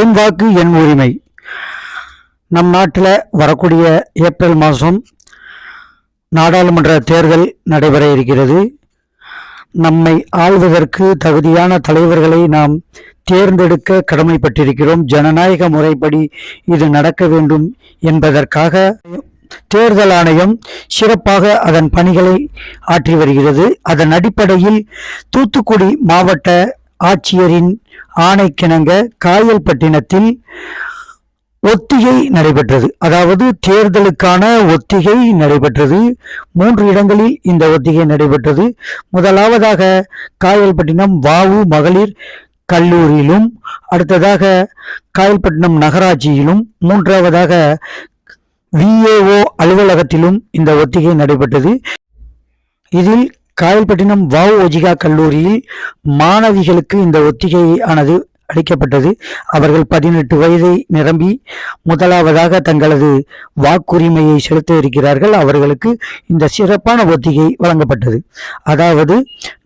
என் வாக்கு என் உரிமை. நம் நாட்டில் வரக்கூடிய ஏப்ரல் மாதம் நாடாளுமன்ற தேர்தல் நடைபெற இருக்கிறது. நம்மை ஆள்வதற்கு தகுதியான தலைவர்களை நாம் தேர்ந்தெடுக்க கடமைப்பட்டிருக்கிறோம். ஜனநாயக முறைப்படி இது நடக்க வேண்டும் என்பதற்காக தேர்தல் ஆணையம் சிறப்பாக அதன் பணிகளை ஆற்றி வருகிறது. அதன் அடிப்படையில் தூத்துக்குடி மாவட்ட ஆட்சியரின் ஆணைக்கிணங்க காயல்பட்டினத்தில் ஒத்திகை நடைபெற்றது. அதாவது தேர்தலுக்கான ஒத்திகை நடைபெற்றது. 3 இடங்களில் இந்த ஒத்திகை நடைபெற்றது. முதலாவதாக காயல்பட்டினம் வாவு மகளிர் கல்லூரியிலும், அடுத்ததாக காயல்பட்டினம் நகராட்சியிலும், மூன்றாவதாக VAO அலுவலகத்திலும் இந்த ஒத்திகை நடைபெற்றது. இதில் காயல்பட்டினம் வஉஜிகா கல்லூரியில் மாணவிகளுக்கு இந்த ஒத்திகை ஆனது அளிக்கப்பட்டது. அவர்கள் 18 வயதை நிரம்பி முதலாவதாக தங்களது வாக்குரிமையை செலுத்த இருக்கிறார்கள். அவர்களுக்கு இந்த சிறப்பான ஒத்திகை வழங்கப்பட்டது. அதாவது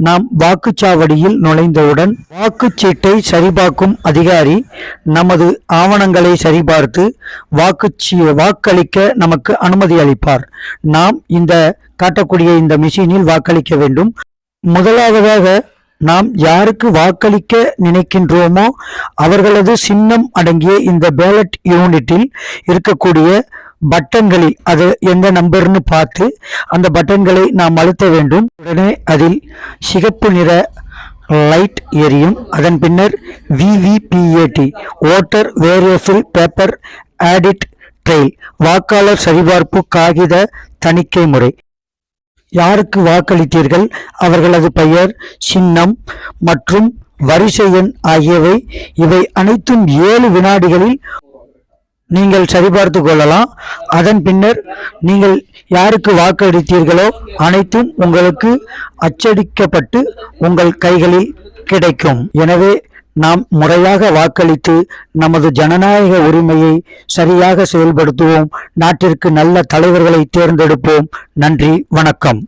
நாம் வாக்குச்சாவடியில் நுழைந்தவுடன் வாக்குச்சீட்டை சரிபார்க்கும் அதிகாரி நமது ஆவணங்களை சரிபார்த்து வாக்களிக்க நமக்கு அனுமதி அளிப்பார். நாம் இந்த காட்டக்கூடிய இந்த மிஷினில் வாக்களிக்க வேண்டும். முதலாவதாக நாம் யாருக்கு வாக்களிக்க நினைக்கின்றோமோ அவர்களது சின்னம் அடங்கிய இந்த பேலட் யூனிட்டில் இருக்கக்கூடிய பட்டன்களில் அது எந்த நம்பர்னு பார்த்து அந்த பட்டன்களை நாம் அழுத்த வேண்டும். உடனே அதில் சிகப்பு நிற லைட் எரியும். அதன் பின்னர் VVPAT voter verifiable paper audit trail வாக்காளர் சரிபார்ப்பு காகித தணிக்கை முறை. யாருக்கு வாக்களித்தீர்கள், அவர்களது பெயர், சின்னம் மற்றும் வரிசை எண் ஆகியவை இவை அனைத்தும் 7 வினாடிகளில் நீங்கள் சரிபார்த்து கொள்ளலாம். அதன் பின்னர் நீங்கள் யாருக்கு வாக்களித்தீர்களோ அனைத்தும் உங்களுக்கு அச்சடிக்கப்பட்டு உங்கள் கைகளில் கிடைக்கும். எனவே நாம் முறையாக வாக்களித்து நமது ஜனநாயக உரிமையை சரியாக செயல்படுத்துவோம். நாட்டிற்கு நல்ல தலைவர்களை தேர்ந்தெடுப்போம். நன்றி, வணக்கம்.